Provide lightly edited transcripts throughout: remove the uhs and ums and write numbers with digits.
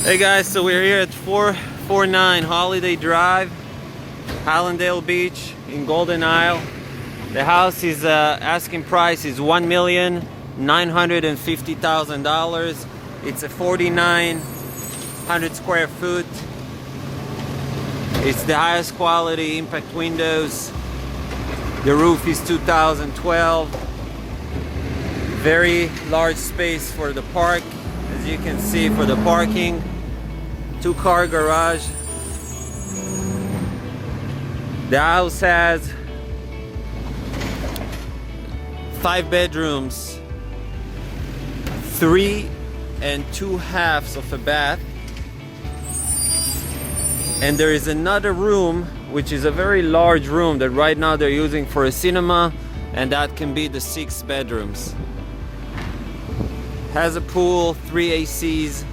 Hey guys, so we're here at 449 Holiday Drive, Hallandale Beach in Golden Isle. The house is asking price is $1,950,000. It's a 4,900 square foot. It's the highest quality impact windows. The roof is 2012. Very large space for the park, as you can see, for the parking. 2-car garage. The house has 5 bedrooms, 3 2/2 of a bath, and there is another room which is a very large room that right now they're using for a cinema, and that can be the 6 bedrooms. Has a pool, 3 ACs,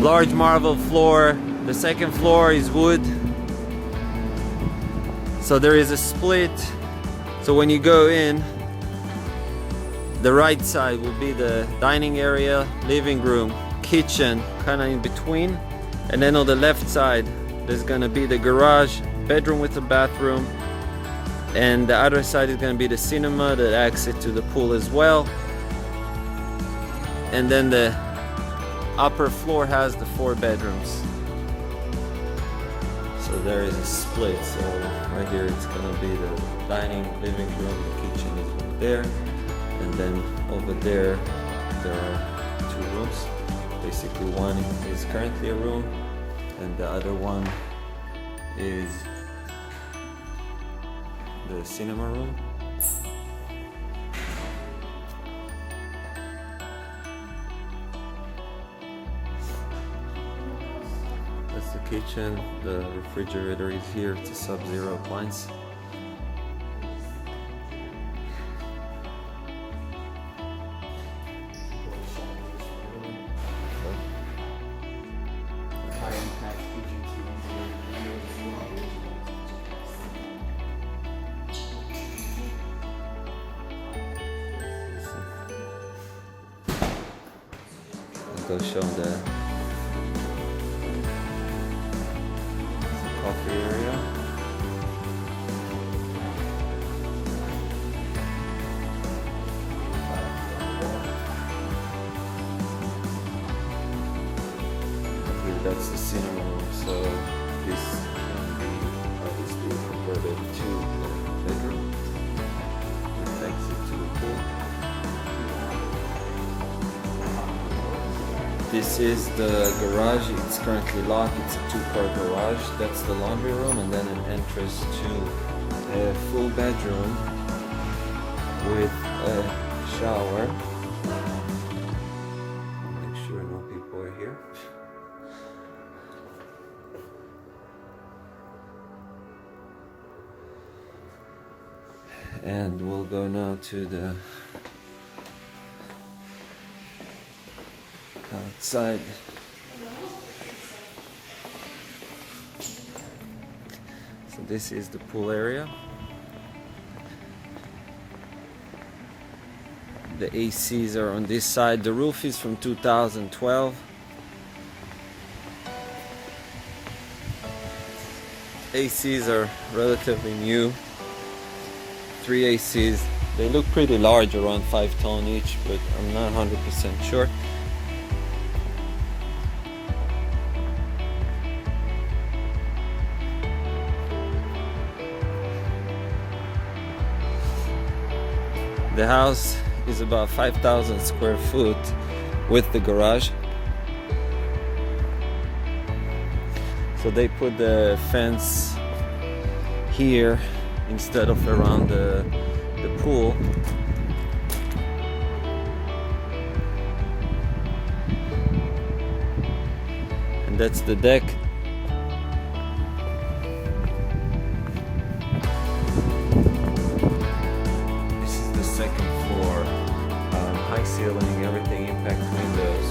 large marble floor. The second floor is wood, so there is a split. So when you go in, the right side will be the dining area, living room, kitchen, kind of in between, and then on the left side there's gonna be the garage, bedroom with a bathroom, and the other side is gonna be the cinema that exits to the pool as well. And then the upper floor has the 4 bedrooms. So there is a split. So right here it's gonna be the dining, living room, the kitchen is over there, and then over there there are 2 rooms. Basically one is currently a room, and the other one is the cinema room. That's the kitchen. The refrigerator is here. It's a Sub-Zero appliance. I'll go show the coffee area. That's the cinema room, so this can be obviously converted to the bedroom. It takes it to the pool. This is the garage. It's currently locked. It's a 2-car garage. That's the laundry room, and then an entrance to a full bedroom with a shower. Make sure no people are here. And we'll go now to the outside. So this is the pool area. The ACs are on this side. The roof is from 2012. ACs are relatively new. 3 ACs. They look pretty large, around 5 ton each, but I'm not 100% sure. The house is about 5,000 square foot with the garage. So they put the fence here instead of around the pool. And that's the deck. This is the second floor. High ceiling, everything impact windows.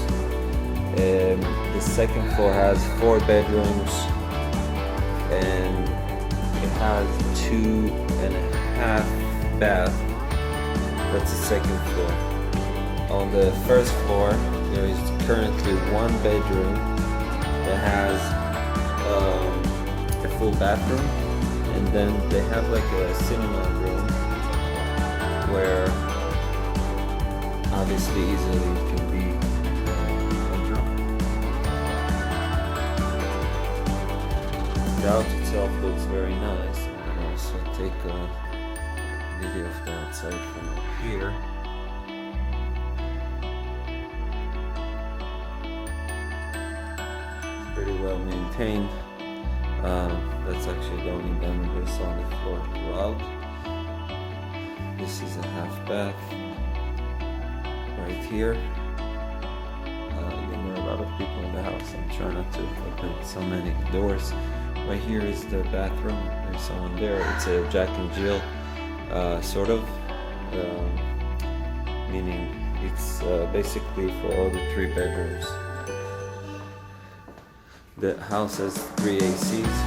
The second floor has 4 bedrooms, and it has 2.5 bath. That's the second floor. On the first floor there is currently one bedroom that has a full bathroom, and then they have like a cinema room where obviously easily it can be a bedroom. The house itself looks very nice. I'll also take a video of the outside from up here. Pretty well maintained. That's actually the only damages on the floor throughout. This is a half bath right here. There are a lot of people in the house. I'm trying not to open so many doors. Right here is the bathroom. There's someone there. It's a Jack and Jill sort of, meaning it's basically for all the 3 bedrooms. The house has 3 ACs,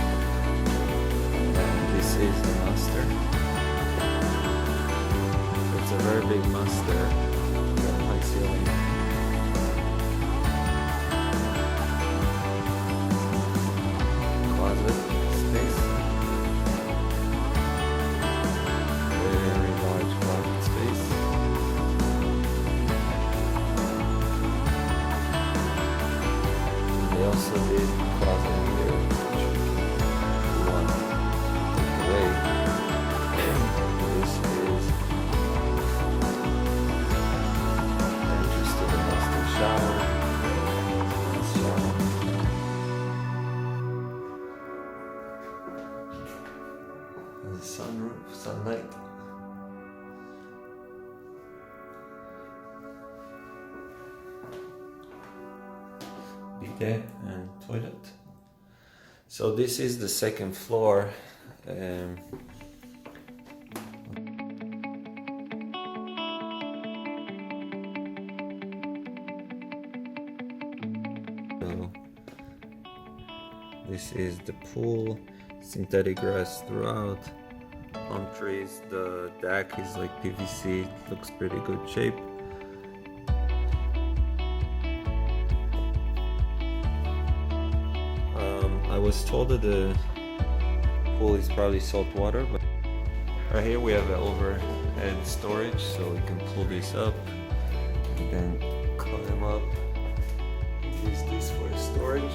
and this is the master. It's a very big master, got high ceiling. Closet space, very large closet space. They also did closet here, which we want to take away. This is the entrance to the master shower. There's a sunroof, sunlight. Bidet and toilet. So this is the second floor. So this is the pool, synthetic grass throughout, palm trees. The deck is like PVC, it looks pretty good shape. I was told that the pool is probably salt water, but right here we have an overhead storage, so we can pull this up and then climb up. Use this for storage.